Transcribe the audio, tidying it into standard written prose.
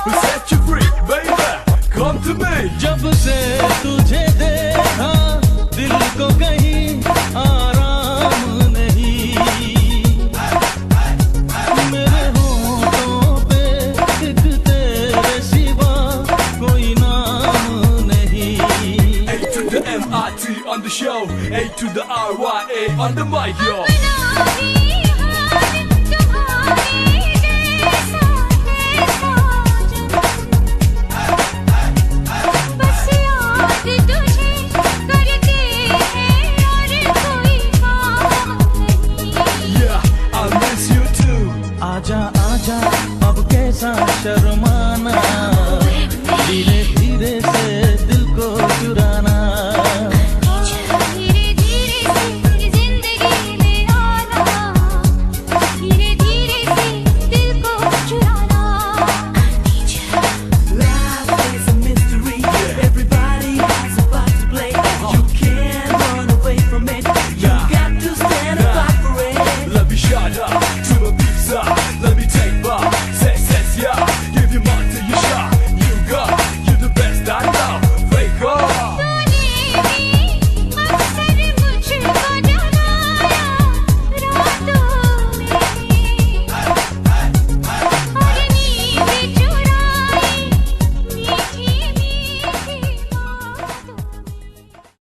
will set you free, baby. Come to me. जब से तुझे देखा दिल को कहीं आराम नहीं, मेरे होठों पे एक तेरे सिवा कोई नाम नहीं। A to the MIT on the show, A to the RYA on the mic, yo.